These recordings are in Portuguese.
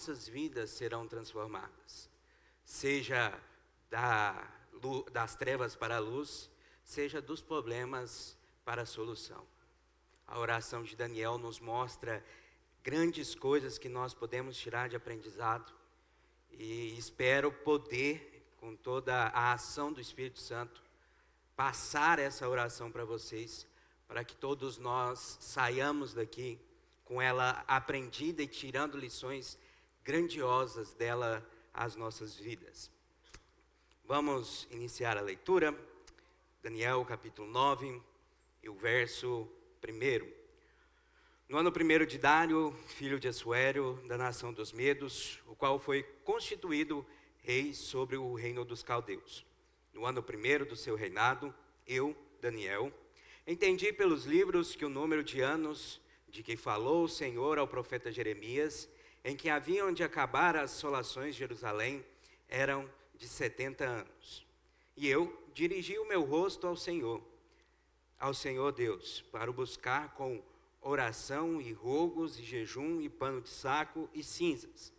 nossas vidas serão transformadas, seja das trevas para a luz, seja dos problemas para a solução. A oração de Daniel nos mostra grandes coisas que nós podemos tirar de aprendizado, e espero poder, com toda a ação do Espírito Santo, passar essa oração para vocês, para que todos nós saiamos daqui com ela aprendida e tirando lições grandiosas dela às nossas vidas. Vamos iniciar a leitura, Daniel capítulo 9, e o verso 1. No ano 1º de Dário, filho de Assuero, da nação dos Medos, o qual foi constituído rei sobre o reino dos caldeus. No ano 1º do seu reinado, eu, Daniel, entendi pelos livros que o número de anos de que falou o Senhor ao profeta Jeremias, em que haviam de acabar as assolações de Jerusalém, eram de 70 anos. E eu dirigi o meu rosto ao Senhor Deus, para o buscar com oração e rogos e jejum e pano de saco e cinzas.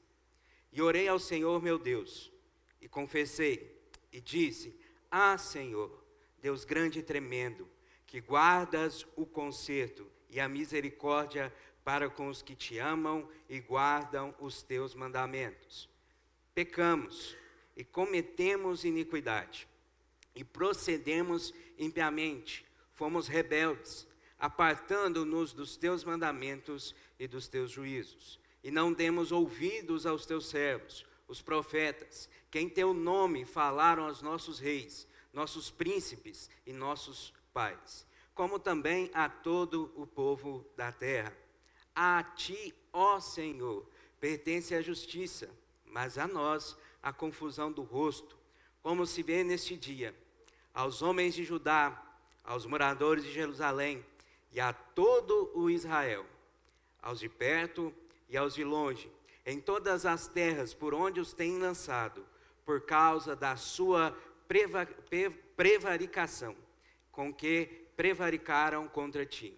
E orei ao Senhor meu Deus, e confessei, e disse: Ah, Senhor, Deus grande e tremendo, que guardas o conserto e a misericórdia para com os que te amam e guardam os teus mandamentos. Pecamos e cometemos iniquidade, e procedemos impiamente, fomos rebeldes, apartando-nos dos teus mandamentos e dos teus juízos. E não demos ouvidos aos teus servos, os profetas, que em teu nome falaram aos nossos reis, nossos príncipes e nossos pais, como também a todo o povo da terra. A ti, ó Senhor, pertence a justiça, mas a nós a confusão do rosto, como se vê neste dia. Aos homens de Judá, aos moradores de Jerusalém e a todo o Israel, aos de perto e aos de longe, em todas as terras por onde os têm lançado, por causa da sua prevaricação, com que prevaricaram contra ti.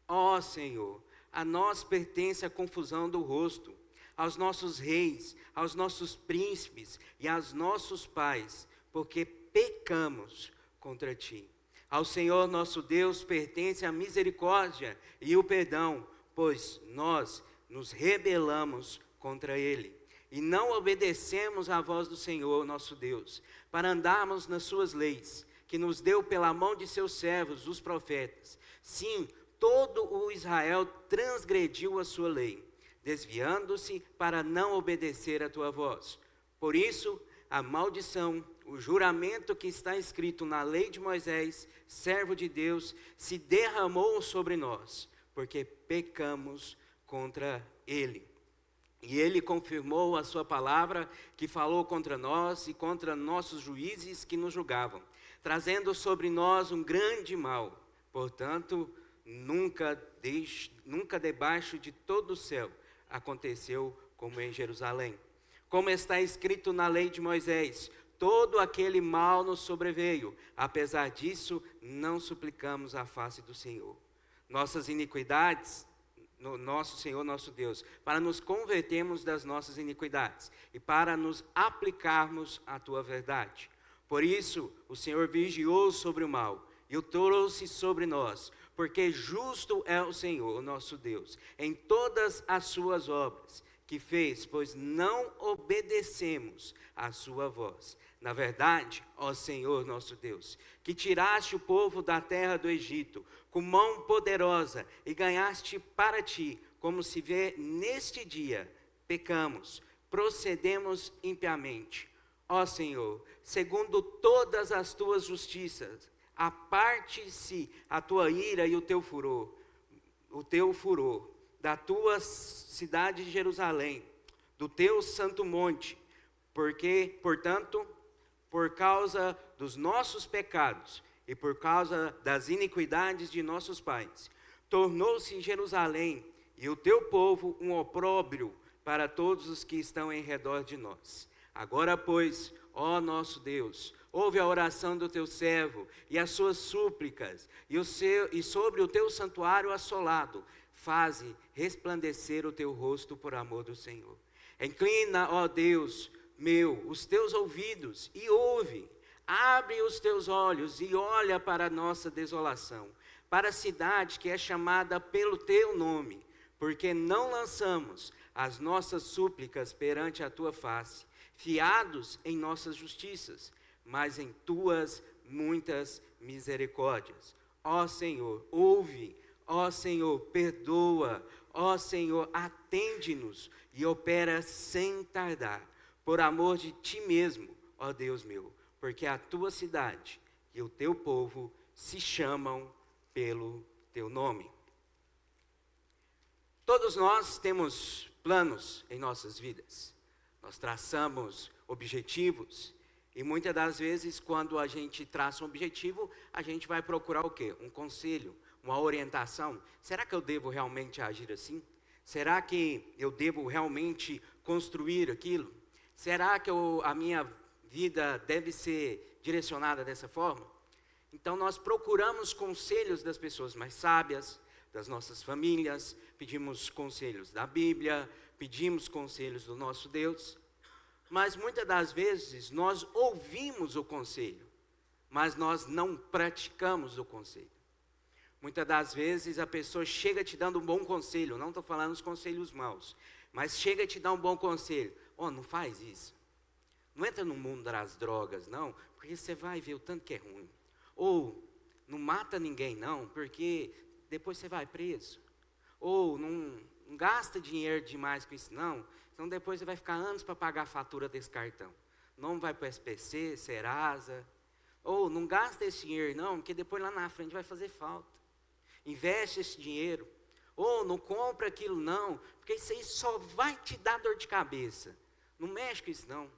Ó Senhor, a nós pertence a confusão do rosto, aos nossos reis, aos nossos príncipes e aos nossos pais, porque pecamos contra ti. Ao Senhor nosso Deus pertence a misericórdia e o perdão, pois nós nos rebelamos contra ele e não obedecemos à voz do Senhor nosso Deus, para andarmos nas suas leis, que nos deu pela mão de seus servos, os profetas. Sim, todo o Israel transgrediu a sua lei, desviando-se para não obedecer a tua voz. Por isso, a maldição, o juramento que está escrito na lei de Moisés, servo de Deus, se derramou sobre nós, porque pecamos contra ele. E ele confirmou a sua palavra, que falou contra nós e contra nossos juízes que nos julgavam, trazendo sobre nós um grande mal. Portanto, nunca debaixo de todo o céu aconteceu como em Jerusalém. Como está escrito na lei de Moisés, todo aquele mal nos sobreveio. Apesar disso, não suplicamos a face do Senhor. Nossas iniquidades, no nosso Senhor, nosso Deus, para nos convertermos das nossas iniquidades e para nos aplicarmos à tua verdade. Por isso, o Senhor vigiou sobre o mal e o trouxe sobre nós, porque justo é o Senhor, nosso Deus, em todas as suas obras que fez, pois não obedecemos à sua voz. Na verdade, ó Senhor nosso Deus, que tiraste o povo da terra do Egito com mão poderosa e ganhaste para ti, como se vê neste dia, pecamos, procedemos impiamente. Ó Senhor, segundo todas as tuas justiças, aparte-se a tua ira e o teu furor da tua cidade de Jerusalém, do teu santo monte, porque, portanto, por causa dos nossos pecados e por causa das iniquidades de nossos pais, tornou-se Jerusalém e o teu povo um opróbrio para todos os que estão em redor de nós. Agora, pois, ó nosso Deus, ouve a oração do teu servo e as suas súplicas, e sobre o teu santuário assolado, faze resplandecer o teu rosto por amor do Senhor. Inclina, ó Deus meu, os teus ouvidos e ouve. Abre os teus olhos e olha para a nossa desolação, para a cidade que é chamada pelo teu nome, porque não lançamos as nossas súplicas perante a tua face, fiados em nossas justiças, mas em tuas muitas misericórdias. Ó Senhor, ouve, ó Senhor, perdoa, ó Senhor, atende-nos e opera sem tardar, por amor de ti mesmo, ó Deus meu, porque a tua cidade e o teu povo se chamam pelo teu nome. Todos nós temos planos em nossas vidas. Nós traçamos objetivos e muitas das vezes quando a gente traça um objetivo, a gente vai procurar o quê? Um conselho, uma orientação. Será que eu devo realmente agir assim? Será que eu devo realmente construir aquilo? Será que a minha vida deve ser direcionada dessa forma? Então nós procuramos conselhos das pessoas mais sábias, das nossas famílias, pedimos conselhos da Bíblia, pedimos conselhos do nosso Deus, mas muitas das vezes nós ouvimos o conselho, mas nós não praticamos o conselho. Muitas das vezes a pessoa chega te dando um bom conselho, não estou falando os conselhos maus, mas chega te dar um bom conselho. Não faz isso. Não entra no mundo das drogas, não, porque você vai ver o tanto que é ruim. Ou não mata ninguém, não, porque depois você vai preso. Ou não gasta dinheiro demais com isso, não, então depois você vai ficar anos para pagar a fatura desse cartão. Não vai para o SPC, Serasa. Ou não gasta esse dinheiro, não, porque depois lá na frente vai fazer falta. Investe esse dinheiro. Ou não compra aquilo, não, porque isso aí só vai te dar dor de cabeça. Não mexe com isso, não.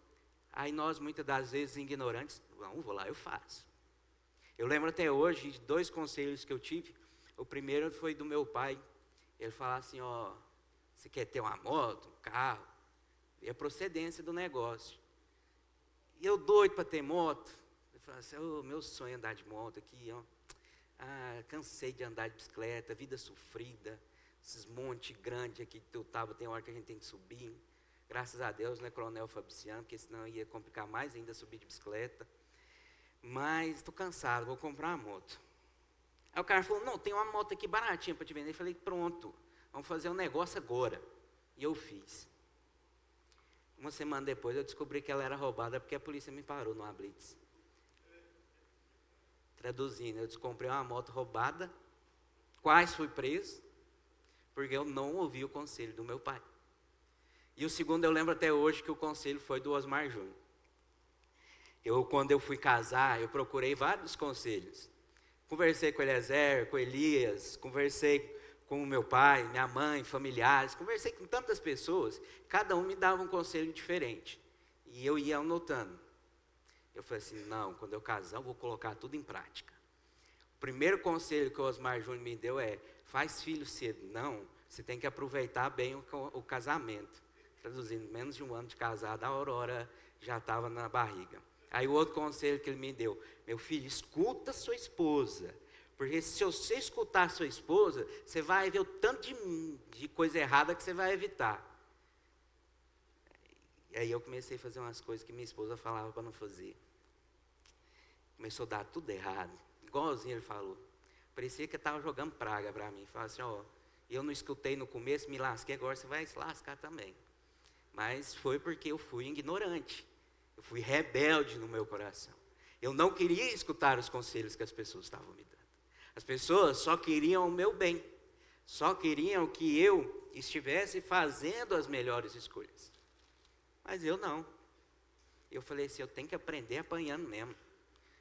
Aí nós, muitas das vezes, ignorantes, não, vou lá, eu faço. Eu lembro até hoje de 2 conselhos que eu tive. O primeiro foi do meu pai. Ele falava assim, você quer ter uma moto, um carro? E a procedência do negócio. E eu doido para ter moto. Eu falava assim, meu sonho é andar de moto aqui, cansei de andar de bicicleta, vida sofrida, esses montes grandes aqui que eu estava, tem hora que a gente tem que subir. Graças a Deus, não é Coronel Fabriciano, porque senão ia complicar mais ainda subir de bicicleta. Mas estou cansado, vou comprar uma moto. Aí o cara falou, não, tem uma moto aqui baratinha para te vender. Eu falei, pronto, vamos fazer um negócio agora. E eu fiz. Uma semana depois eu descobri que ela era roubada porque a polícia me parou numa blitz. Traduzindo, eu descomprei uma moto roubada, quase fui preso, porque eu não ouvi o conselho do meu pai. E o segundo, eu lembro até hoje que o conselho foi do Osmar Júnior. Quando eu fui casar, eu procurei vários conselhos. Conversei com Eliezer, com Elias, conversei com o meu pai, minha mãe, familiares, conversei com tantas pessoas, cada um me dava um conselho diferente. E eu ia anotando. Eu falei assim, não, quando eu casar, eu vou colocar tudo em prática. O primeiro conselho que o Osmar Júnior me deu é, faz filho cedo. Não, você tem que aproveitar bem o casamento. Traduzindo, menos de um ano de casado, a Aurora já estava na barriga. Aí o outro conselho que ele me deu, meu filho, escuta sua esposa. Porque se você escutar sua esposa, você vai ver o tanto de coisa errada que você vai evitar. E aí eu comecei a fazer umas coisas que minha esposa falava para não fazer. Começou a dar tudo errado, igualzinho ele falou. Parecia que estava jogando praga para mim. Falava assim, eu não escutei no começo, me lasquei, agora você vai se lascar também. Mas foi porque eu fui ignorante. Eu fui rebelde no meu coração. Eu não queria escutar os conselhos que as pessoas estavam me dando. As pessoas só queriam o meu bem. Só queriam que eu estivesse fazendo as melhores escolhas. Mas eu não. Eu falei assim, eu tenho que aprender apanhando mesmo.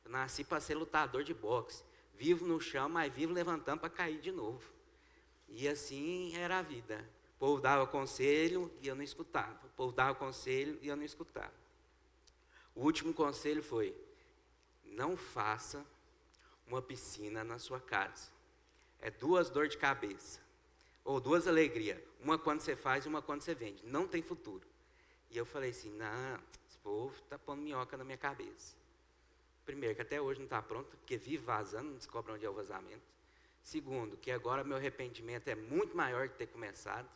Eu nasci para ser lutador de boxe. Vivo no chão, mas vivo levantando para cair de novo. E assim era a vida. O povo dava conselho e eu não escutava. O povo dava conselho e eu não escutava. O último conselho foi, não faça uma piscina na sua casa. É 2 dores de cabeça. Ou 2 alegrias. Uma quando você faz e uma quando você vende. Não tem futuro. E eu falei assim, não, esse povo está pondo minhoca na minha cabeça. Primeiro, que até hoje não está pronto, porque vive vazando, não descobre onde é o vazamento. Segundo, que agora meu arrependimento é muito maior de ter começado.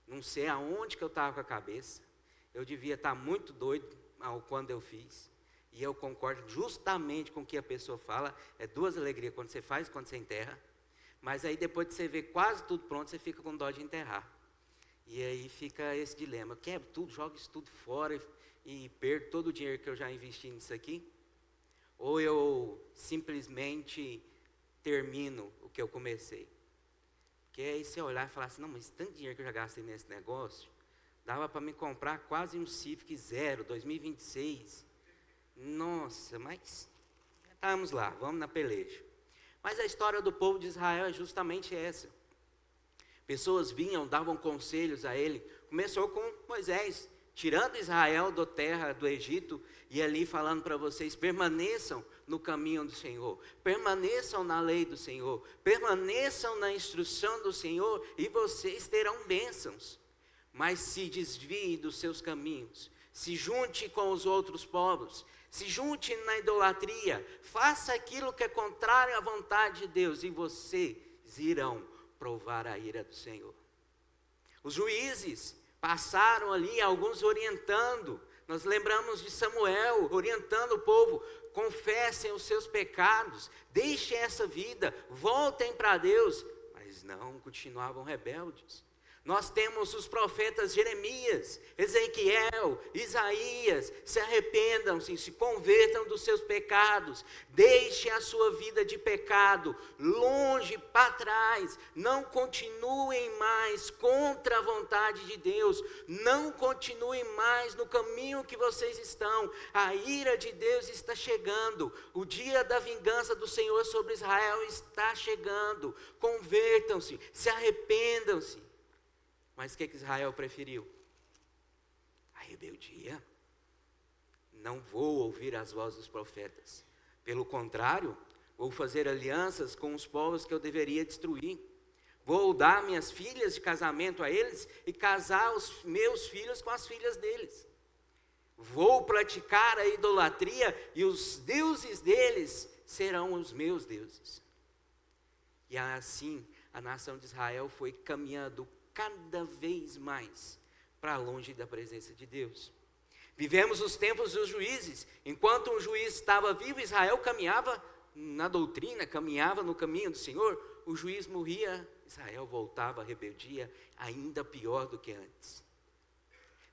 Não sei aonde que eu estava com a cabeça. Eu devia estar muito doido quando eu fiz. E eu concordo justamente com o que a pessoa fala. É duas alegrias, quando você faz e quando você enterra. Mas aí depois de você ver quase tudo pronto, você fica com dó de enterrar. E aí fica esse dilema. Eu quebro tudo, jogo isso tudo fora e perco todo o dinheiro que eu já investi nisso aqui. Ou eu simplesmente termino o que eu comecei. Porque aí você olhar e falar assim, não, mas tanto dinheiro que eu já gastei nesse negócio, dava para me comprar quase um Civic zero, 2026. Nossa, mas estamos lá, vamos na peleja. Mas a história do povo de Israel é justamente essa. Pessoas vinham, davam conselhos a ele. Começou com Moisés, tirando Israel da terra do Egito e ali falando para vocês, permaneçam no caminho do Senhor, permaneçam na lei do Senhor, permaneçam na instrução do Senhor e vocês terão bênçãos. Mas se desvie dos seus caminhos, se junte com os outros povos, se junte na idolatria, faça aquilo que é contrário à vontade de Deus e vocês irão provar a ira do Senhor. Os juízes passaram ali, alguns orientando. Nós lembramos de Samuel orientando o povo: confessem os seus pecados, deixem essa vida, voltem para Deus. Mas não, continuavam rebeldes. Nós temos os profetas Jeremias, Ezequiel, Isaías, se arrependam-se, se convertam dos seus pecados, deixem a sua vida de pecado, longe para trás, não continuem mais contra a vontade de Deus, não continuem mais no caminho que vocês estão, a ira de Deus está chegando, o dia da vingança do Senhor sobre Israel está chegando, convertam-se, se arrependam-se. Mas o que Israel preferiu? A rebeldia. Não vou ouvir as vozes dos profetas. Pelo contrário, vou fazer alianças com os povos que eu deveria destruir. Vou dar minhas filhas de casamento a eles e casar os meus filhos com as filhas deles. Vou praticar a idolatria e os deuses deles serão os meus deuses. E assim a nação de Israel foi caminhando cada vez mais para longe da presença de Deus. Vivemos os tempos dos juízes. Enquanto um juiz estava vivo, Israel caminhava na doutrina, caminhava no caminho do Senhor. O juiz morria, Israel voltava à rebeldia, ainda pior do que antes.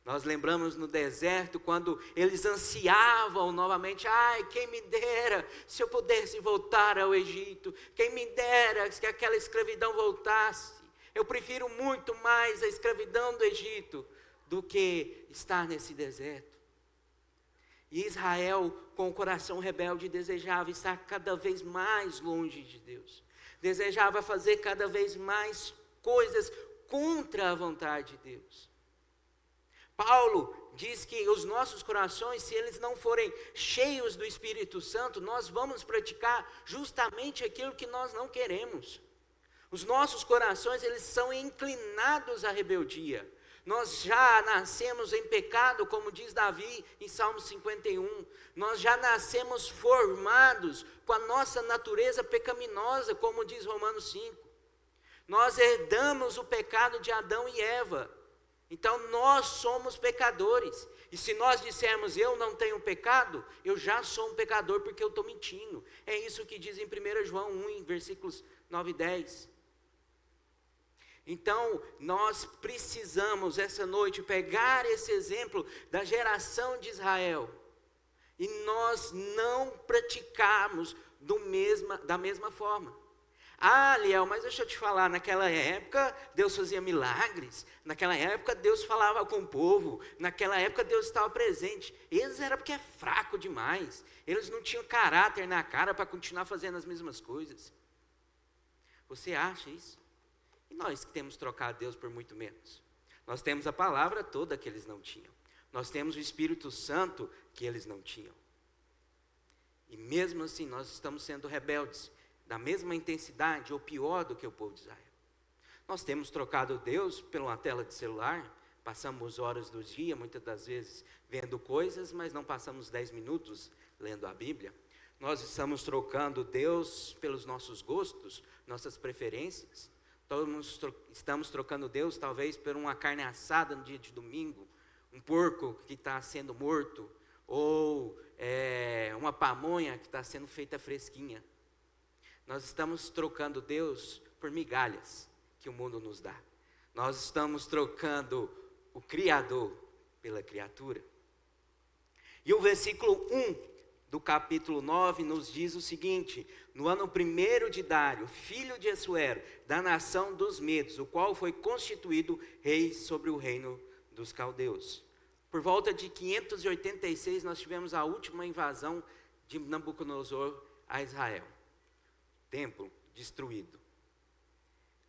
Nós lembramos no deserto, quando eles ansiavam novamente, quem me dera se eu pudesse voltar ao Egito, quem me dera se aquela escravidão voltasse. Eu prefiro muito mais a escravidão do Egito do que estar nesse deserto. E Israel, com o coração rebelde, desejava estar cada vez mais longe de Deus. Desejava fazer cada vez mais coisas contra a vontade de Deus. Paulo diz que os nossos corações, se eles não forem cheios do Espírito Santo, nós vamos praticar justamente aquilo que nós não queremos. Os nossos corações, eles são inclinados à rebeldia. Nós já nascemos em pecado, como diz Davi em Salmo 51. Nós já nascemos formados com a nossa natureza pecaminosa, como diz Romanos 5. Nós herdamos o pecado de Adão e Eva. Então nós somos pecadores. E se nós dissermos eu não tenho pecado, eu já sou um pecador porque eu estou mentindo. É isso que diz em 1 João 1, versículos 9 e 10. Então, nós precisamos essa noite pegar esse exemplo da geração de Israel e nós não praticarmos da mesma forma. Liel, mas deixa eu te falar, naquela época Deus fazia milagres, naquela época Deus falava com o povo, naquela época Deus estava presente. Eles eram porque é fraco demais, eles não tinham caráter na cara para continuar fazendo as mesmas coisas. Você acha isso? E nós que temos trocado Deus por muito menos. Nós temos a palavra toda que eles não tinham. Nós temos o Espírito Santo que eles não tinham. E mesmo assim nós estamos sendo rebeldes, da mesma intensidade ou pior do que o povo de Israel. Nós temos trocado Deus por uma tela de celular, passamos horas do dia, muitas das vezes, vendo coisas, mas não passamos 10 minutos lendo a Bíblia. Nós estamos trocando Deus pelos nossos gostos, nossas preferências. Estamos trocando Deus talvez por uma carne assada no dia de domingo, um porco que está sendo morto, ou uma pamonha que está sendo feita fresquinha. Nós estamos trocando Deus por migalhas que o mundo nos dá. Nós estamos trocando o Criador pela criatura. E o versículo 1 do capítulo 9 nos diz o seguinte: no ano 1º de Dário, filho de Assuero, da nação dos Medos, o qual foi constituído rei sobre o reino dos caldeus. Por volta de 586 nós tivemos a última invasão de Nabucodonosor a Israel. Templo destruído,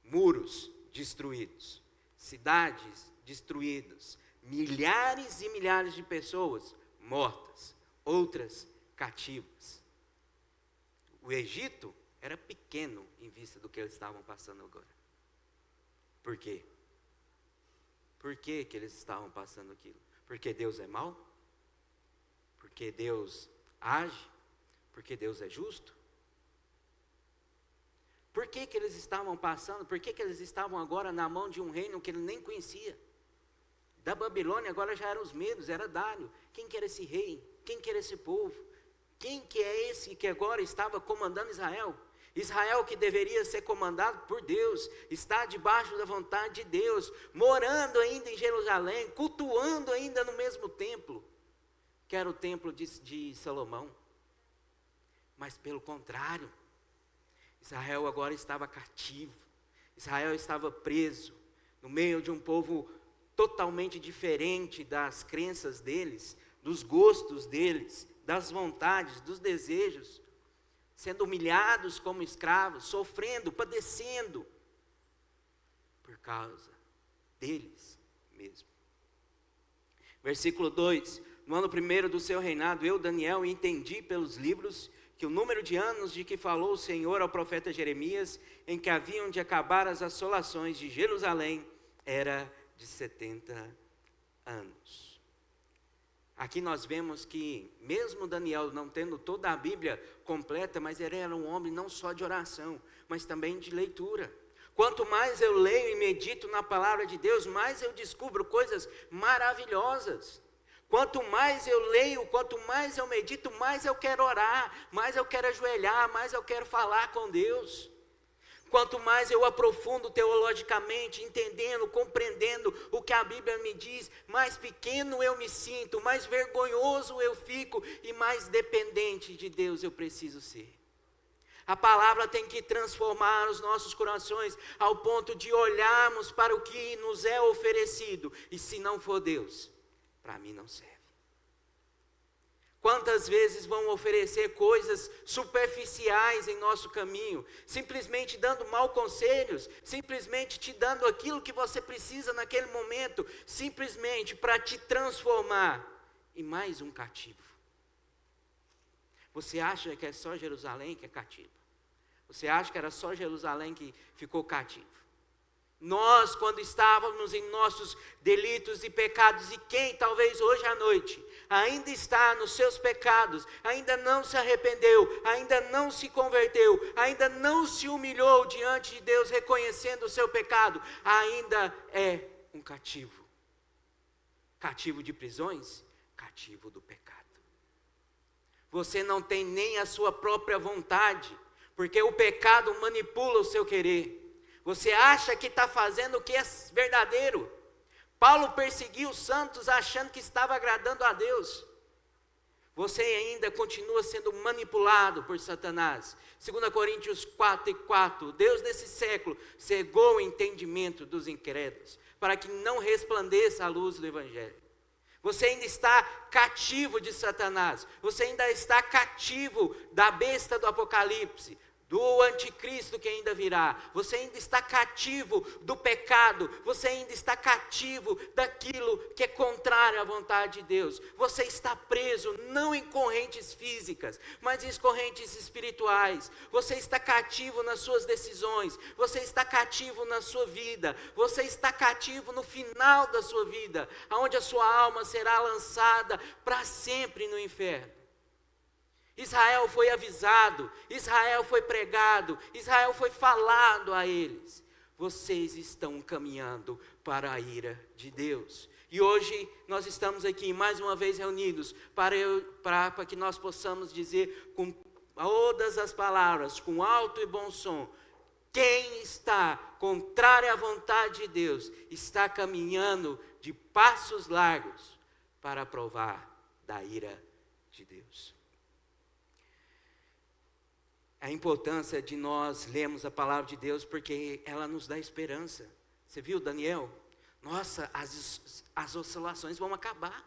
muros destruídos, cidades destruídas, milhares e milhares de pessoas mortas, outras cativas. O Egito era pequeno em vista do que eles estavam passando agora. Por quê? Por que eles estavam passando aquilo? Porque Deus é mau? Porque Deus age? Porque Deus é justo? Por que eles estavam passando? Por que eles estavam agora na mão de um reino que ele nem conhecia? Da Babilônia agora já eram os medos, era Dário. Quem que era esse rei? Quem que era esse povo? Quem que é esse que agora estava comandando Israel? Israel, que deveria ser comandado por Deus, está debaixo da vontade de Deus, morando ainda em Jerusalém, cultuando ainda no mesmo templo, que era o templo de Salomão. Mas pelo contrário, Israel agora estava cativo, Israel estava preso, no meio de um povo totalmente diferente das crenças deles, dos gostos deles, das vontades, dos desejos, sendo humilhados como escravos, sofrendo, padecendo, por causa deles mesmo. Versículo 2: no ano 1º do seu reinado, eu, Daniel, entendi pelos livros que o número de anos de que falou o Senhor ao profeta Jeremias, em que haviam de acabar as assolações de Jerusalém, era de 70 anos. Aqui nós vemos que, mesmo Daniel não tendo toda a Bíblia completa, mas ele era um homem não só de oração, mas também de leitura. Quanto mais eu leio e medito na palavra de Deus, mais eu descubro coisas maravilhosas. Quanto mais eu leio, quanto mais eu medito, mais eu quero orar, mais eu quero ajoelhar, mais eu quero falar com Deus. Quanto mais eu aprofundo teologicamente, entendendo, compreendendo o que a Bíblia me diz, mais pequeno eu me sinto, mais vergonhoso eu fico e mais dependente de Deus eu preciso ser. A palavra tem que transformar os nossos corações ao ponto de olharmos para o que nos é oferecido, e se não for Deus, para mim não serve. Quantas vezes vão oferecer coisas superficiais em nosso caminho, simplesmente dando maus conselhos, simplesmente te dando aquilo que você precisa naquele momento, simplesmente para te transformar em mais um cativo. Você acha que é só Jerusalém que é cativo? Você acha que era só Jerusalém que ficou cativo? Nós, quando estávamos em nossos delitos e pecados, e quem talvez hoje à noite ainda está nos seus pecados, ainda não se arrependeu, ainda não se converteu, ainda não se humilhou diante de Deus, reconhecendo o seu pecado, ainda é um cativo. Cativo de prisões, cativo do pecado. Você não tem nem a sua própria vontade, porque o pecado manipula o seu querer. Você acha que está fazendo o que é verdadeiro. Paulo perseguiu os santos achando que estava agradando a Deus. Você ainda continua sendo manipulado por Satanás. 2 Coríntios 4:4, Deus desse século cegou o entendimento dos incrédulos, para que não resplandeça a luz do Evangelho. Você ainda está cativo de Satanás. Você ainda está cativo da besta do Apocalipse, do anticristo que ainda virá. Você ainda está cativo do pecado. Você ainda está cativo daquilo que é contrário à vontade de Deus. Você está preso não em correntes físicas, mas em correntes espirituais. Você está cativo nas suas decisões. Você está cativo na sua vida. Você está cativo no final da sua vida, onde a sua alma será lançada para sempre no inferno. Israel foi avisado, Israel foi pregado, Israel foi falado a eles. Vocês estão caminhando para a ira de Deus. E hoje nós estamos aqui mais uma vez reunidos para que nós possamos dizer com todas as palavras, com alto e bom som: quem está contrário à vontade de Deus está caminhando de passos largos para provar da ira de Deus. A importância de nós lermos a palavra de Deus, porque ela nos dá esperança. Você viu, Daniel? Nossa, as oscilações vão acabar.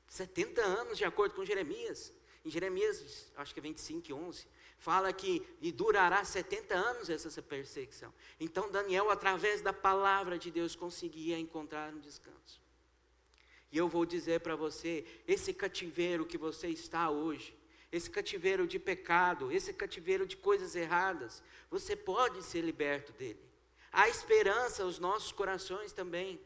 70 anos, de acordo com Jeremias. Em Jeremias, acho que é 25:11, fala que e durará 70 anos essa perseguição. Então Daniel, através da palavra de Deus, conseguia encontrar um descanso. E eu vou dizer para você, esse cativeiro que você está hoje, esse cativeiro de pecado, esse cativeiro de coisas erradas, você pode ser liberto dele. Há esperança aos nossos corações também.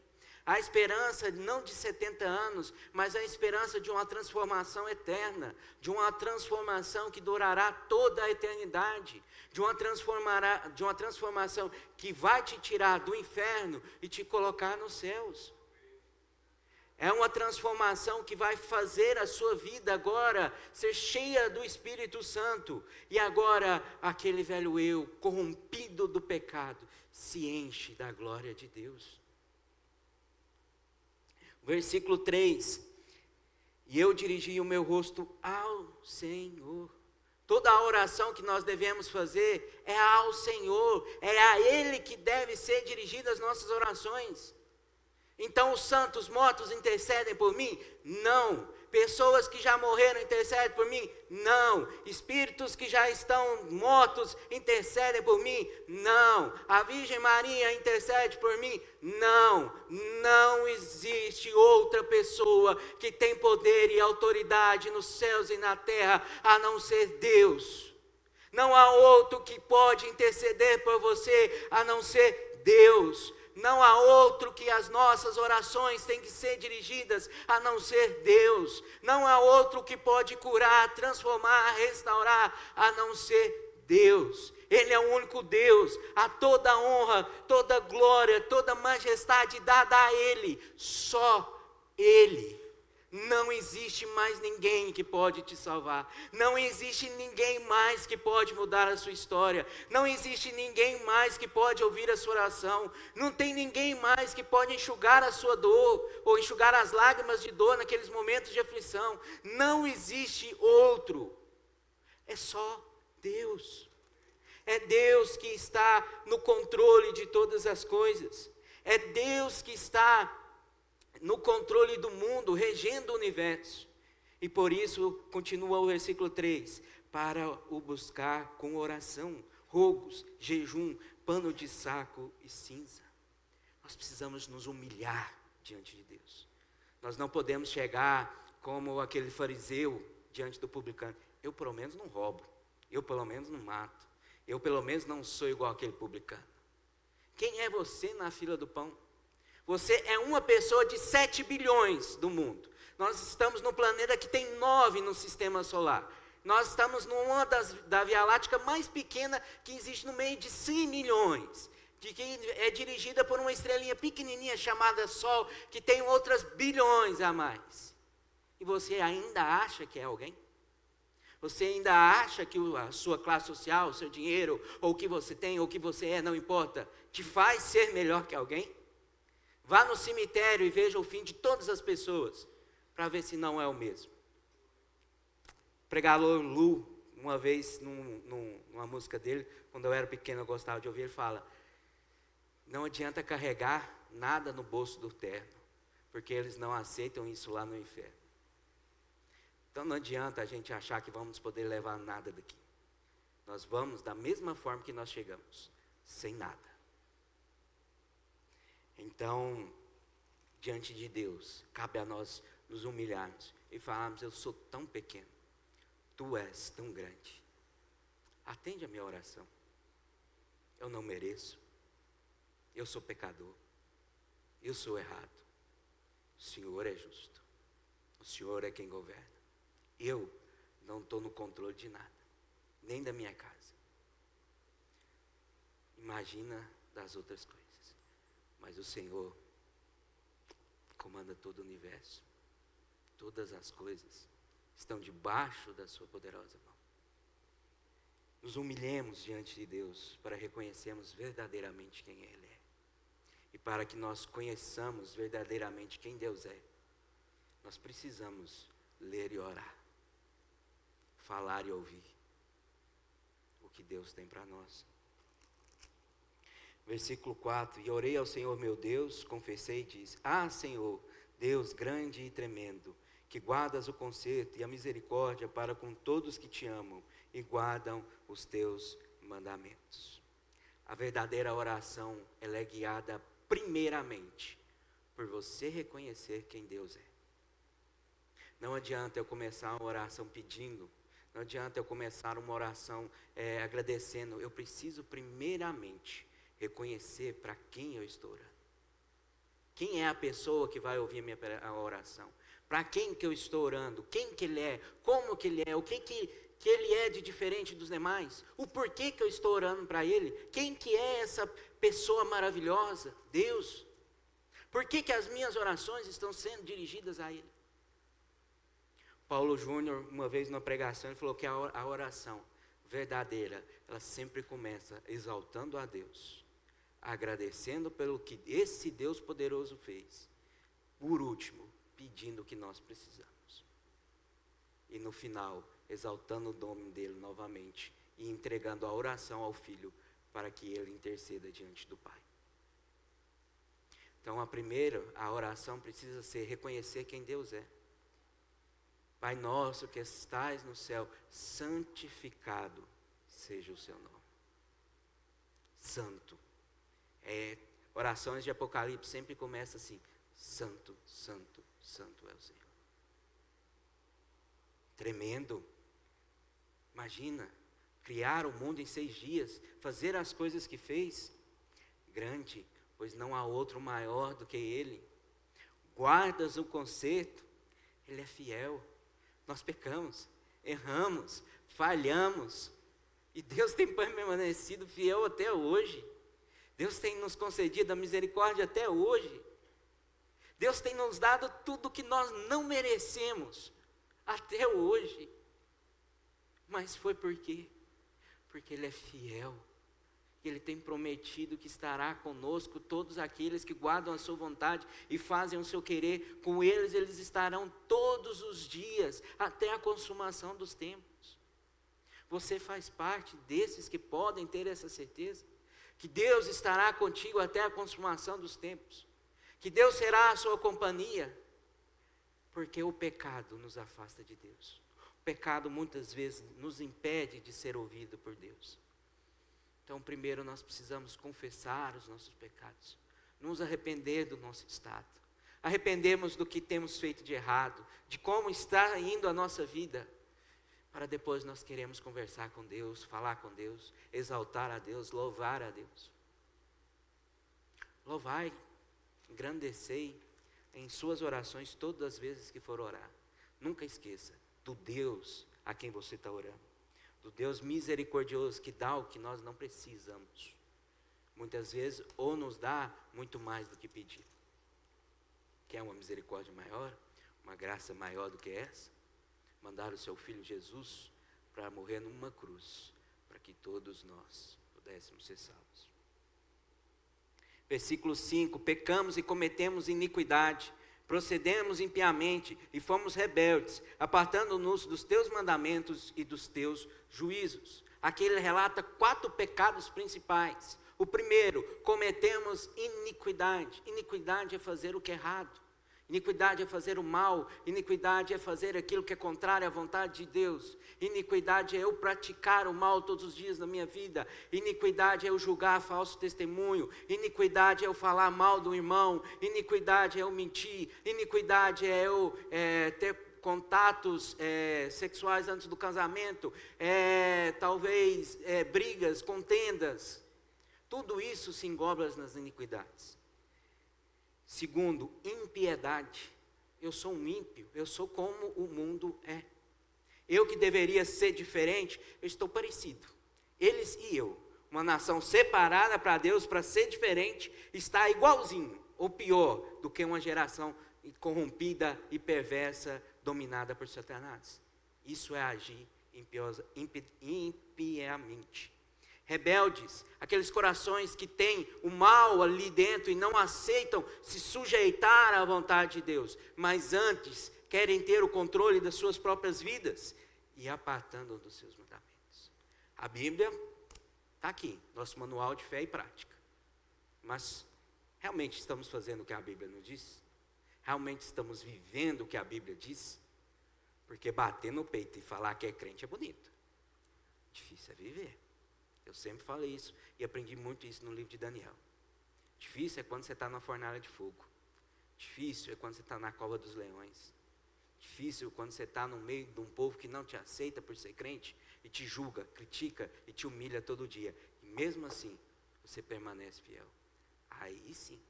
Há esperança não de 70 anos, mas a esperança de uma transformação eterna, de uma transformação que durará toda a eternidade, de uma transformação que vai te tirar do inferno e te colocar nos céus. É uma transformação que vai fazer a sua vida agora ser cheia do Espírito Santo. E agora aquele velho eu, corrompido do pecado, se enche da glória de Deus. Versículo 3. E eu dirigi o meu rosto ao Senhor. Toda a oração que nós devemos fazer é ao Senhor. É a Ele que deve ser dirigidas as nossas orações. Então os santos mortos intercedem por mim? Não. Pessoas que já morreram intercedem por mim? Não. Espíritos que já estão mortos intercedem por mim? Não. A Virgem Maria intercede por mim? Não. Não existe outra pessoa que tem poder e autoridade nos céus e na terra a não ser Deus. Não há outro que pode interceder por você a não ser Deus. Não há outro que as nossas orações têm que ser dirigidas a não ser Deus. Não há outro que pode curar, transformar, restaurar a não ser Deus. Ele é o único Deus. A toda honra, toda glória, toda majestade dada a Ele. Só Ele. Não existe mais ninguém que pode te salvar. Não existe ninguém mais que pode mudar a sua história. Não existe ninguém mais que pode ouvir a sua oração. Não tem ninguém mais que pode enxugar a sua dor, ou enxugar as lágrimas de dor naqueles momentos de aflição. Não existe outro. É só Deus. É Deus que está no controle de todas as coisas. É Deus que está no controle do mundo, regendo o universo. E por isso, continua o versículo 3, para o buscar com oração, rogos, jejum, pano de saco e cinza. Nós precisamos nos humilhar diante de Deus. Nós não podemos chegar como aquele fariseu diante do publicano. Eu pelo menos não roubo, eu pelo menos não mato, eu pelo menos não sou igual aquele publicano. Quem é você na fila do pão? Você é uma pessoa de 7 bilhões do mundo. Nós estamos no planeta que tem 9 no sistema solar. Nós estamos numa da Via Láctea mais pequena que existe no meio de 100 milhões. Que é dirigida por uma estrelinha pequenininha chamada Sol, que tem outras bilhões a mais. E você ainda acha que é alguém? Você ainda acha que a sua classe social, o seu dinheiro, ou o que você tem, ou o que você é, não importa, te faz ser melhor que alguém? Vá no cemitério e veja o fim de todas as pessoas, para ver se não é o mesmo. Pregador Lu, uma vez, numa música dele, quando eu era pequeno eu gostava de ouvir, ele fala: não adianta carregar nada no bolso do terno, porque eles não aceitam isso lá no inferno. Então não adianta a gente achar que vamos poder levar nada daqui. Nós vamos da mesma forma que nós chegamos, sem nada. Então, diante de Deus, cabe a nós nos humilharmos e falarmos: eu sou tão pequeno, Tu és tão grande. Atende a minha oração. Eu não mereço. Eu sou pecador. Eu sou errado. O Senhor é justo. O Senhor é quem governa. Eu não estou no controle de nada, nem da minha casa. Imagina das outras coisas. Mas o Senhor comanda todo o universo. Todas as coisas estão debaixo da sua poderosa mão. Nos humilhemos diante de Deus para reconhecermos verdadeiramente quem Ele é. E para que nós conheçamos verdadeiramente quem Deus é, nós precisamos ler e orar, falar e ouvir o que Deus tem para nós. Versículo 4: E orei ao Senhor meu Deus, confessei e disse: Ah, Senhor, Deus grande e tremendo, que guardas o conserto e a misericórdia para com todos que te amam e guardam os teus mandamentos. A verdadeira oração, ela é guiada primeiramente por você reconhecer quem Deus é. Não adianta eu começar uma oração pedindo, não adianta eu começar uma oração agradecendo. Eu preciso primeiramente reconhecer para quem eu estou orando. Quem é a pessoa que vai ouvir a oração? Para quem que eu estou orando? Quem que Ele é? Como que Ele é? O que Ele é de diferente dos demais? O porquê que eu estou orando para Ele? Quem que é essa pessoa maravilhosa? Deus. Por que as minhas orações estão sendo dirigidas a Ele? Paulo Júnior, uma vez numa pregação, ele falou que a oração verdadeira, ela sempre começa exaltando a Deus, agradecendo pelo que esse Deus poderoso fez. Por último, pedindo o que nós precisamos. E no final, exaltando o nome dele novamente e entregando a oração ao Filho para que ele interceda diante do Pai. Então, a oração precisa ser reconhecer quem Deus é. Pai nosso que estais no céu, santificado seja o seu nome. Santo. Orações de Apocalipse sempre começam assim: santo, santo, santo é o Senhor. Tremendo. Imagina, criar o mundo em 6 dias, fazer as coisas que fez. Grande, pois não há outro maior do que Ele. Guardas o conserto, Ele é fiel. Nós pecamos, erramos, falhamos, e Deus tem permanecido fiel até hoje. Deus tem nos concedido a misericórdia até hoje. Deus tem nos dado tudo que nós não merecemos até hoje. Mas foi por quê? Porque Ele é fiel. Ele tem prometido que estará conosco todos aqueles que guardam a sua vontade e fazem o seu querer. Com eles estarão todos os dias, até a consumação dos tempos. Você faz parte desses que podem ter essa certeza? Que Deus estará contigo até a consumação dos tempos. Que Deus será a sua companhia. Porque o pecado nos afasta de Deus. O pecado muitas vezes nos impede de ser ouvido por Deus. Então, primeiro nós precisamos confessar os nossos pecados, nos arrepender do nosso estado, arrependermos do que temos feito de errado, de como está indo a nossa vida, para depois nós queremos conversar com Deus, falar com Deus, exaltar a Deus, louvar a Deus. Louvai, engrandecei em suas orações todas as vezes que for orar. Nunca esqueça do Deus a quem você está orando. Do Deus misericordioso que dá o que nós não precisamos. Muitas vezes, ou nos dá muito mais do que pedir. Quer uma misericórdia maior? Uma graça maior do que essa? Mandar o seu Filho Jesus para morrer numa cruz, para que todos nós pudéssemos ser salvos. Versículo 5: Pecamos e cometemos iniquidade, procedemos impiamente e fomos rebeldes, apartando-nos dos teus mandamentos e dos teus juízos. Aqui ele relata 4 pecados principais. O primeiro: cometemos iniquidade. Iniquidade é fazer o que é errado. Iniquidade é fazer o mal. Iniquidade é fazer aquilo que é contrário à vontade de Deus. Iniquidade é eu praticar o mal todos os dias da minha vida. Iniquidade é eu julgar falso testemunho. Iniquidade é eu falar mal do irmão. Iniquidade é eu mentir. Iniquidade é eu ter contatos sexuais antes do casamento. Talvez brigas, contendas. Tudo isso se engloba nas iniquidades. Segundo, impiedade. Eu sou um ímpio, eu sou como o mundo é. Eu que deveria ser diferente, eu estou parecido. Eles e eu, uma nação separada para Deus, para ser diferente, está igualzinho, ou pior, do que uma geração corrompida e perversa, dominada por Satanás. Isso é agir impiamente. Rebeldes, aqueles corações que têm o mal ali dentro e não aceitam se sujeitar à vontade de Deus, mas antes querem ter o controle das suas próprias vidas e apartando dos seus mandamentos. A Bíblia está aqui, nosso manual de fé e prática. Mas realmente estamos fazendo o que a Bíblia nos diz? Realmente estamos vivendo o que a Bíblia diz? Porque bater no peito e falar que é crente é bonito. Difícil é viver. Eu sempre falei isso e aprendi muito isso no livro de Daniel. Difícil é quando você está na fornalha de fogo. Difícil é quando você está na cova dos leões. Difícil é quando você está no meio de um povo que não te aceita por ser crente e te julga, critica e te humilha todo dia. E mesmo assim, você permanece fiel. Aí sim,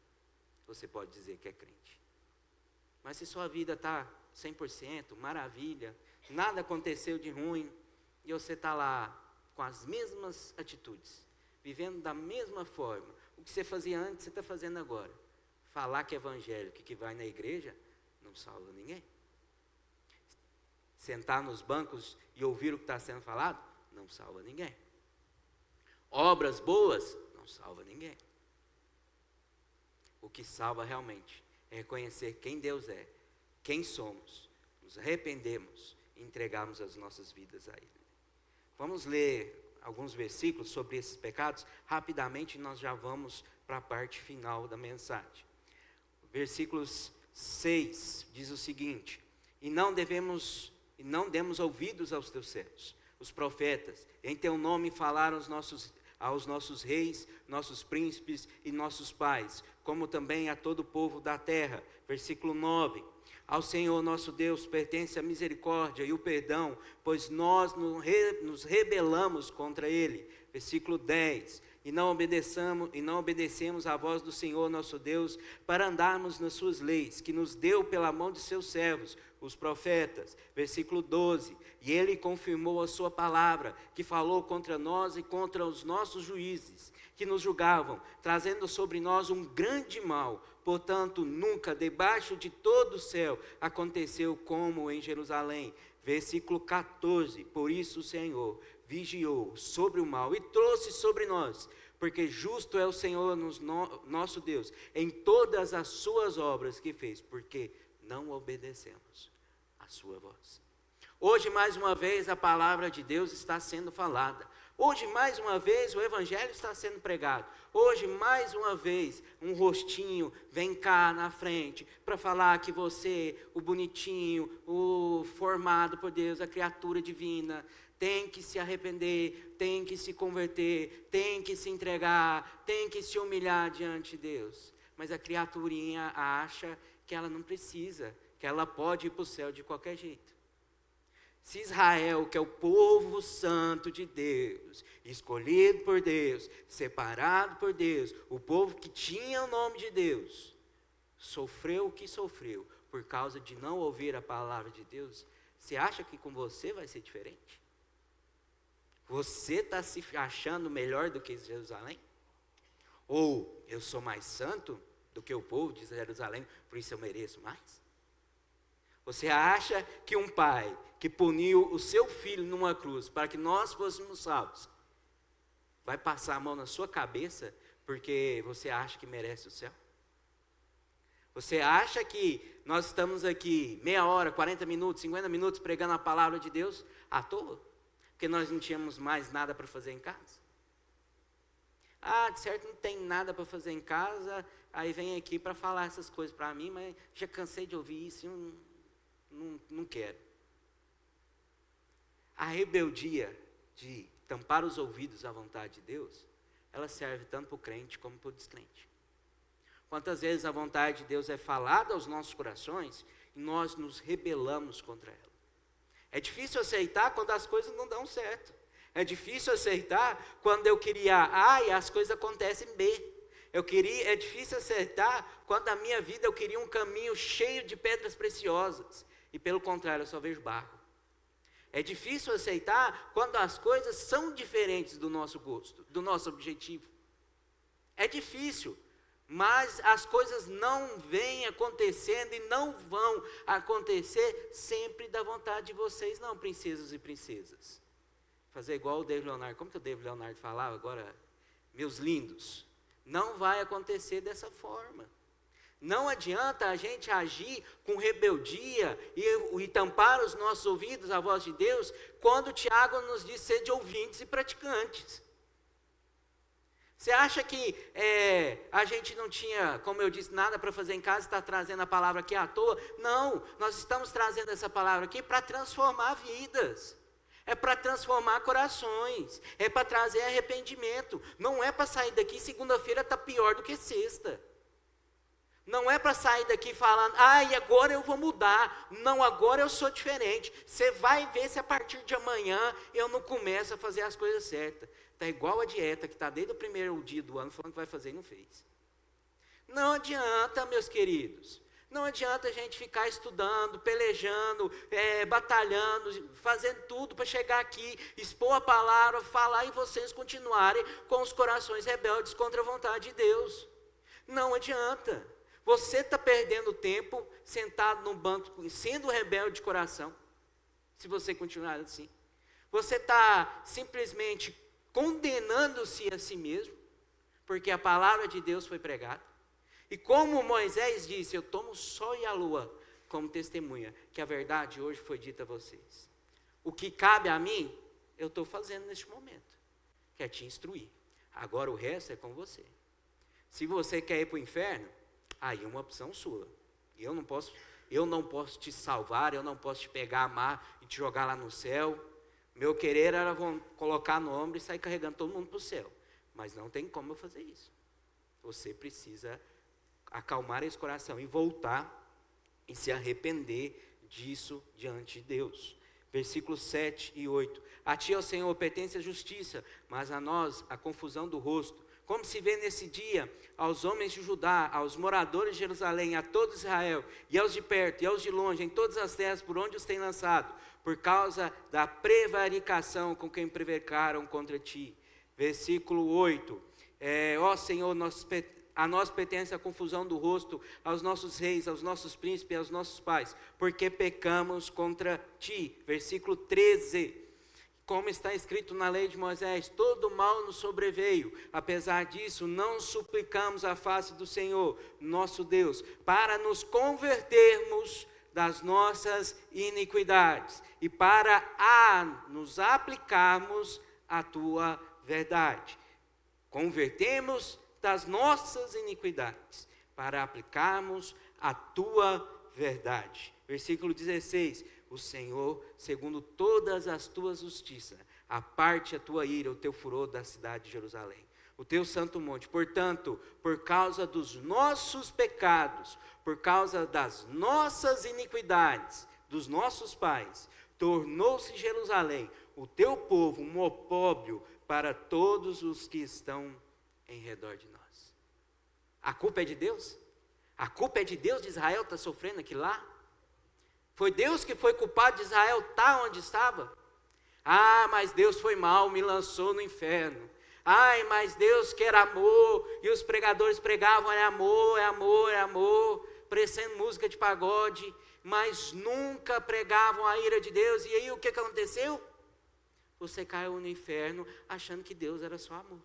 você pode dizer que é crente. Mas se sua vida está 100%, maravilha, nada aconteceu de ruim, e você está lá com as mesmas atitudes, vivendo da mesma forma, o que você fazia antes, você está fazendo agora. Falar que é evangélico, que vai na igreja, não salva ninguém. Sentar nos bancos e ouvir o que está sendo falado, não salva ninguém. Obras boas, não salva ninguém. O que salva realmente é reconhecer quem Deus é, quem somos, nos arrependemos e entregarmos as nossas vidas a Ele. Vamos ler alguns versículos sobre esses pecados. Rapidamente nós já vamos para a parte final da mensagem. Versículos 6 diz o seguinte: E não demos ouvidos aos teus servos, os profetas, em teu nome falaram aos nossos reis, nossos príncipes e nossos pais, como também a todo o povo da terra. Versículo 9: Ao Senhor nosso Deus pertence a misericórdia e o perdão, pois nós nos rebelamos contra Ele. Versículo 10: E não obedecemos à voz do Senhor nosso Deus, para andarmos nas suas leis, que nos deu pela mão de seus servos, os profetas. Versículo 12: E Ele confirmou a sua palavra, que falou contra nós e contra os nossos juízes, que nos julgavam, trazendo sobre nós um grande mal. Portanto, nunca debaixo de todo o céu aconteceu como em Jerusalém. Versículo 14: Por isso o Senhor vigiou sobre o mal e trouxe sobre nós, porque justo é o Senhor nosso Deus em todas as suas obras que fez, porque não obedecemos a sua voz. Hoje, mais uma vez, a palavra de Deus está sendo falada. Hoje, mais uma vez, o Evangelho está sendo pregado. Hoje, mais uma vez, um rostinho vem cá na frente para falar que você, o bonitinho, o formado por Deus, a criatura divina, tem que se arrepender, tem que se converter, tem que se entregar, tem que se humilhar diante de Deus. Mas a criaturinha acha que ela não precisa, que ela pode ir para o céu de qualquer jeito. Se Israel, que é o povo santo de Deus, escolhido por Deus, separado por Deus, o povo que tinha o nome de Deus, sofreu o que sofreu por causa de não ouvir a palavra de Deus, você acha que com você vai ser diferente? Você está se achando melhor do que Jerusalém? Ou eu sou mais santo do que o povo de Jerusalém, por isso eu mereço mais? Você acha que um pai que puniu o seu filho numa cruz para que nós fôssemos salvos, vai passar a mão na sua cabeça porque você acha que merece o céu? Você acha que nós estamos aqui meia hora, 40 minutos, 50 minutos pregando a palavra de Deus à toa? Porque nós não tínhamos mais nada para fazer em casa? Ah, de certo não tem nada para fazer em casa, aí vem aqui para falar essas coisas para mim, mas já cansei de ouvir isso e não quero. A rebeldia de tampar os ouvidos à vontade de Deus, ela serve tanto para o crente como para o descrente. Quantas vezes a vontade de Deus é falada aos nossos corações e nós nos rebelamos contra ela. É difícil aceitar quando as coisas não dão certo. É difícil aceitar quando eu queria A e as coisas acontecem B. É difícil aceitar quando na minha vida eu queria um caminho cheio de pedras preciosas e pelo contrário eu só vejo barro. É difícil aceitar quando as coisas são diferentes do nosso gosto, do nosso objetivo. É difícil, Mas as coisas não vêm acontecendo e não vão acontecer sempre da vontade de vocês, não, princesas e princesas. Fazer igual o David Leonardo. Como que o David Leonardo falava agora? Meus lindos. Não vai acontecer dessa forma. Não adianta a gente agir com rebeldia e tampar os nossos ouvidos à voz de Deus, quando Tiago nos diz ser de ouvintes e praticantes. Você acha que a gente não tinha, como eu disse, nada para fazer em casa, está trazendo a palavra aqui à toa? Não, nós estamos trazendo essa palavra aqui para transformar vidas. É para transformar corações, é para trazer arrependimento. Não é para sair daqui, segunda-feira está pior do que sexta. Não é para sair daqui falando, e agora eu vou mudar. Não, agora eu sou diferente. Você vai ver se a partir de amanhã eu não começo a fazer as coisas certas. Está igual a dieta que está desde o primeiro dia do ano falando que vai fazer e não fez. Não adianta, meus queridos. Não adianta a gente ficar estudando, pelejando, batalhando, fazendo tudo para chegar aqui, expor a palavra, falar e vocês continuarem com os corações rebeldes contra a vontade de Deus. Não adianta. Você está perdendo tempo sentado num banco, sendo rebelde de coração, se você continuar assim. Você está simplesmente condenando-se a si mesmo, porque a palavra de Deus foi pregada. E como Moisés disse, eu tomo o sol e a lua como testemunha, que a verdade hoje foi dita a vocês. O que cabe a mim, eu estou fazendo neste momento, que é te instruir. Agora o resto é com você. Se você quer ir para o inferno, aí é uma opção sua. Eu não posso te salvar, eu não posso te pegar, amar e te jogar lá no céu. Meu querer era colocar no ombro e sair carregando todo mundo para o céu. Mas não tem como eu fazer isso. Você precisa acalmar esse coração e voltar e se arrepender disso diante de Deus. Versículos 7 e 8. A ti, ó Senhor, pertence a justiça, mas a nós a confusão do rosto. Como se vê nesse dia aos homens de Judá, aos moradores de Jerusalém, a todo Israel, e aos de perto e aos de longe, em todas as terras por onde os tem lançado, por causa da prevaricação com quem prevaricaram contra ti. Versículo 8. Ó Senhor, a nós pertence a confusão do rosto, aos nossos reis, aos nossos príncipes e aos nossos pais, porque pecamos contra ti. Versículo 13. Como está escrito na lei de Moisés, todo mal nos sobreveio. Apesar disso, não suplicamos a face do Senhor, nosso Deus, para nos convertermos das nossas iniquidades e para nos aplicarmos a tua verdade. Convertemos das nossas iniquidades para aplicarmos a tua verdade. Versículo 16. O Senhor, segundo todas as tuas justiças, aparte a tua ira, o teu furor da cidade de Jerusalém, o teu santo monte. Portanto, por causa dos nossos pecados, por causa das nossas iniquidades, dos nossos pais, tornou-se Jerusalém, o teu povo, um opróbrio para todos os que estão em redor de nós. A culpa é de Deus? A culpa é de Deus de Israel estar sofrendo aquilo lá? Foi Deus que foi culpado de Israel estar onde estava? Mas Deus foi mal, me lançou no inferno. Mas Deus quer amor, e os pregadores pregavam, é amor, é amor, é amor, parecendo música de pagode, mas nunca pregavam a ira de Deus. E aí o que aconteceu? Você caiu no inferno achando que Deus era só amor.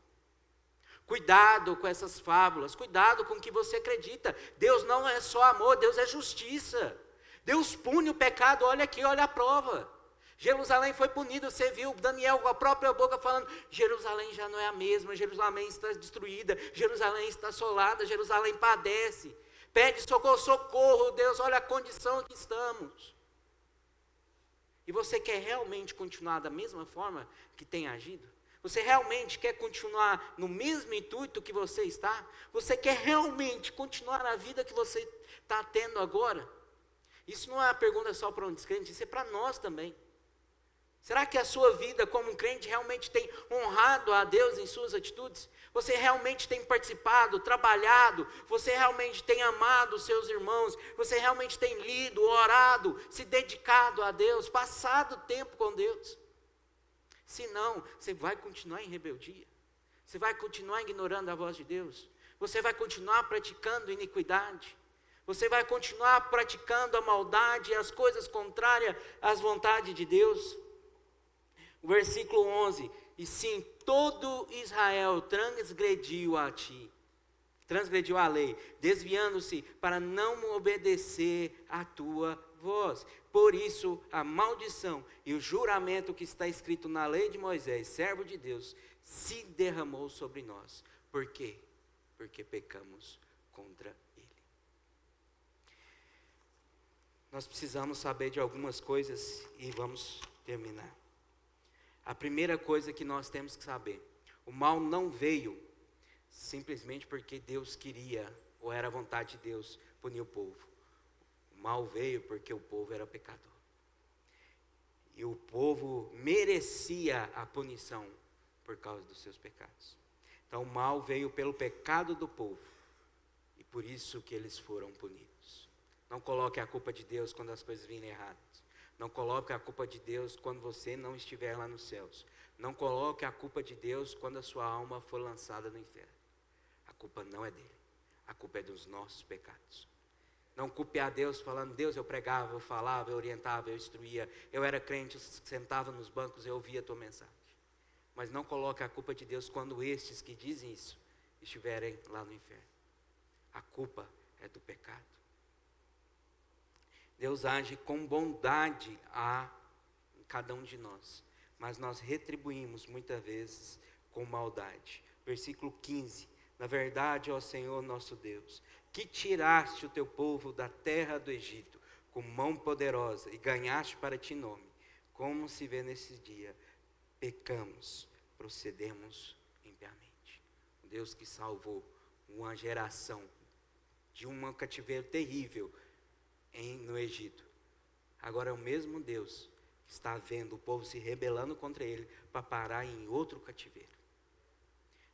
Cuidado com essas fábulas, cuidado com o que você acredita. Deus não é só amor, Deus é justiça. Deus pune o pecado, olha aqui, olha a prova. Jerusalém foi punida, você viu Daniel com a própria boca falando, Jerusalém já não é a mesma, Jerusalém está destruída, Jerusalém está assolada, Jerusalém padece. Pede socorro, socorro, Deus, olha a condição que estamos. E você quer realmente continuar da mesma forma que tem agido? Você realmente quer continuar no mesmo intuito que você está? Você quer realmente continuar a vida que você está tendo agora? Isso não é uma pergunta só para um descrente, isso é para nós também. Será que a sua vida como um crente realmente tem honrado a Deus em suas atitudes? Você realmente tem participado, trabalhado? Você realmente tem amado os seus irmãos? Você realmente tem lido, orado, se dedicado a Deus, passado tempo com Deus? Se não, você vai continuar em rebeldia. Você vai continuar ignorando a voz de Deus. você vai continuar praticando iniquidade. Você vai continuar praticando a maldade e as coisas contrárias às vontades de Deus. O versículo 11: e sim, todo Israel transgrediu a ti, transgrediu a lei, desviando-se para não obedecer a tua voz. Por isso, a maldição e o juramento que está escrito na lei de Moisés, servo de Deus, se derramou sobre nós. Por quê? Porque pecamos contra ele. Nós precisamos saber de algumas coisas e vamos terminar. A primeira coisa que nós temos que saber: o mal não veio simplesmente porque Deus queria, ou era a vontade de Deus, punir o povo. O mal veio porque o povo era pecador. E o povo merecia a punição por causa dos seus pecados. Então o mal veio pelo pecado do povo. E por isso que eles foram punidos. Não coloque a culpa de Deus quando as coisas virem erradas. Não coloque a culpa de Deus quando você não estiver lá nos céus. Não coloque a culpa de Deus quando a sua alma for lançada no inferno. A culpa não é dele. A culpa é dos nossos pecados. Não culpe a Deus falando: Deus, eu pregava, eu falava, eu orientava, eu instruía, eu era crente, eu sentava nos bancos, eu ouvia a tua mensagem. Mas não coloque a culpa de Deus quando estes que dizem isso estiverem lá no inferno. A culpa é do pecado. Deus age com bondade a cada um de nós, mas nós retribuímos muitas vezes com maldade. Versículo 15: na verdade, ó Senhor nosso Deus, que tiraste o teu povo da terra do Egito com mão poderosa e ganhaste para ti nome, como se vê nesse dia, pecamos, procedemos impiamente. O Deus que salvou uma geração de um cativeiro terrível no Egito, agora é o mesmo Deus que está vendo o povo se rebelando contra ele para parar em outro cativeiro.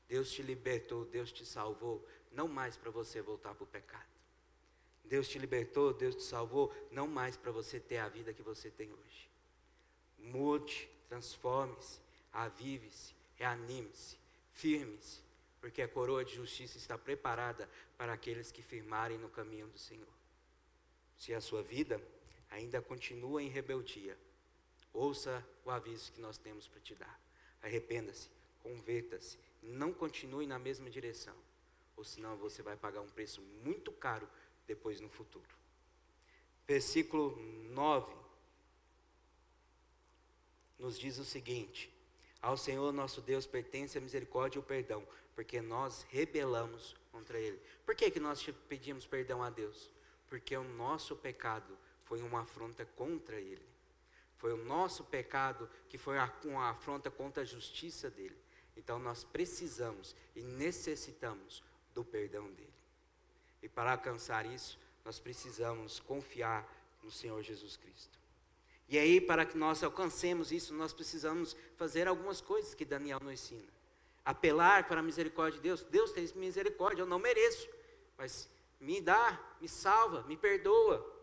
Deus te libertou, Deus te salvou, não mais para você voltar para o pecado. Deus te libertou, Deus te salvou, não mais para você ter a vida que você tem hoje. Mude, transforme-se, avive-se, reanime-se, firme-se, porque a coroa de justiça está preparada para aqueles que firmarem no caminho do Senhor. Se a sua vida ainda continua em rebeldia, ouça o aviso que nós temos para te dar. Arrependa-se, converta-se, não continue na mesma direção, ou senão você vai pagar um preço muito caro depois no futuro. Versículo 9 nos diz o seguinte: ao Senhor nosso Deus pertence a misericórdia e o perdão, porque nós rebelamos contra Ele. Por que nós pedimos perdão a Deus? Porque o nosso pecado foi uma afronta contra Ele. Foi o nosso pecado que foi uma afronta contra a justiça dEle. Então nós precisamos e necessitamos do perdão dEle. E para alcançar isso, nós precisamos confiar no Senhor Jesus Cristo. E aí, para que nós alcancemos isso, nós precisamos fazer algumas coisas que Daniel nos ensina. Apelar para a misericórdia de Deus. Deus tem misericórdia, eu não mereço, mas me dá, me salva, me perdoa.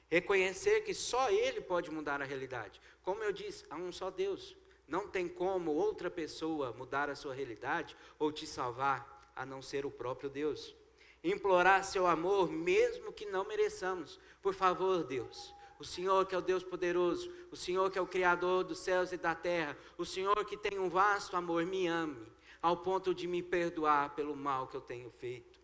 Reconhecer que só Ele pode mudar a realidade. Como eu disse, há um só Deus. Não tem como outra pessoa mudar a sua realidade ou te salvar, a não ser o próprio Deus. Implorar seu amor, mesmo que não mereçamos. Por favor, Deus, o Senhor que é o Deus poderoso, o Senhor que é o Criador dos céus e da terra, o Senhor que tem um vasto amor, me ame, ao ponto de me perdoar pelo mal que eu tenho feito.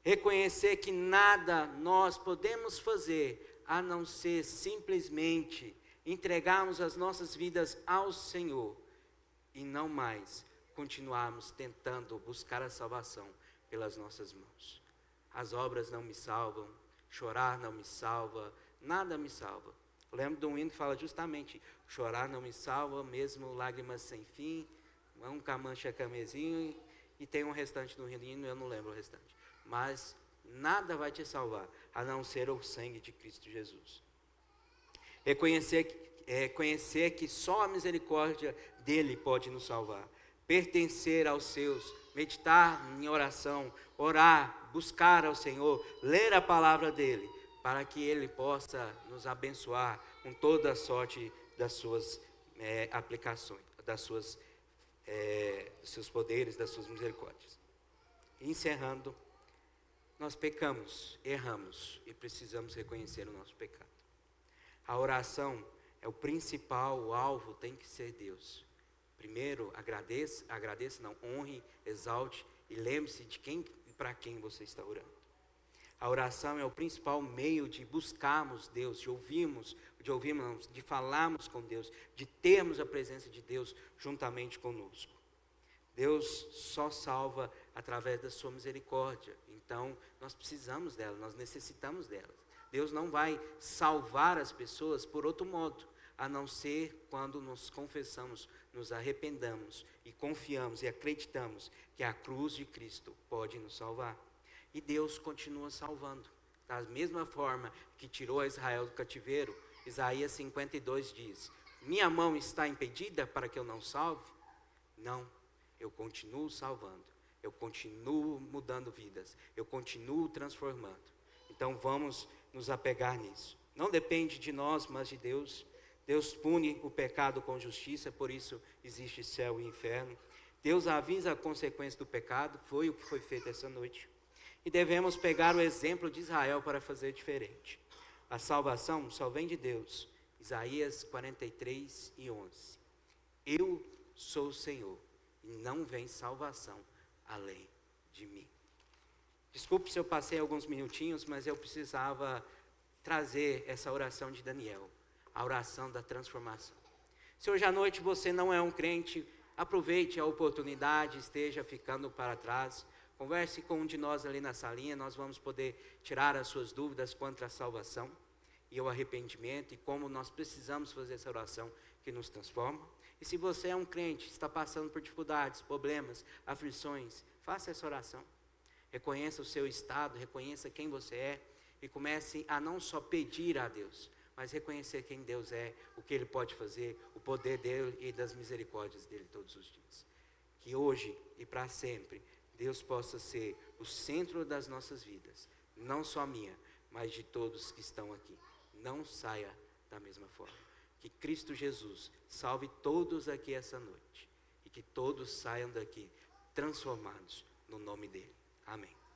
Reconhecer que nada nós podemos fazer, a não ser simplesmente entregarmos as nossas vidas ao Senhor, e não mais continuarmos tentando buscar a salvação pelas nossas mãos. As obras não me salvam, chorar não me salva, nada me salva. Eu lembro de um hino que fala justamente: chorar não me salva, mesmo lágrimas sem fim, um camancha camezinho, e tem um restante no hino, eu não lembro o restante. Mas nada vai te salvar, a não ser o sangue de Cristo Jesus. Reconhecer que só a misericórdia dEle pode nos salvar. Pertencer aos seus, meditar em oração, orar, buscar ao Senhor, ler a palavra dEle, para que Ele possa nos abençoar com toda a sorte das suas aplicações, dos seus poderes, das suas misericórdias. Encerrando, nós pecamos, erramos e precisamos reconhecer o nosso pecado. A oração é o principal, o alvo tem que ser Deus. Primeiro, agradeça, não, honre, exalte e lembre-se de quem e para quem você está orando. A oração é o principal meio de buscarmos Deus, de falarmos com Deus, de termos a presença de Deus juntamente conosco. Deus só salva através da sua misericórdia. Então, nós precisamos dela, nós necessitamos dela. Deus não vai salvar as pessoas por outro modo, a não ser quando nos confessamos, nos arrependamos e confiamos e acreditamos que a cruz de Cristo pode nos salvar. E Deus continua salvando. Da mesma forma que tirou Israel do cativeiro, Isaías 52 diz: minha mão está impedida para que eu não salve? Não, eu continuo salvando, eu continuo mudando vidas, eu continuo transformando. Então vamos nos apegar nisso. Não depende de nós, mas de Deus. Deus pune o pecado com justiça, por isso existe céu e inferno. Deus avisa a consequência do pecado, foi o que foi feito essa noite. E devemos pegar o exemplo de Israel para fazer diferente. A salvação só vem de Deus. Isaías 43 e 11. Eu sou o Senhor, e não vem salvação além de mim. Desculpe se eu passei alguns minutinhos, mas eu precisava trazer essa oração de Daniel, a oração da transformação. Se hoje à noite você não é um crente, aproveite a oportunidade, esteja ficando para trás. Converse com um de nós ali na salinha, nós vamos poder tirar as suas dúvidas quanto à salvação e o arrependimento e como nós precisamos fazer essa oração que nos transforma. E se você é um crente, está passando por dificuldades, problemas, aflições, faça essa oração. Reconheça o seu estado, reconheça quem você é e comece a não só pedir a Deus, mas reconhecer quem Deus é, o que Ele pode fazer, o poder dEle e das misericórdias dEle todos os dias. Que hoje e para sempre Deus possa ser o centro das nossas vidas, não só minha, mas de todos que estão aqui. Não saia da mesma forma. Que Cristo Jesus salve todos aqui essa noite e que todos saiam daqui transformados no nome dEle. Amém.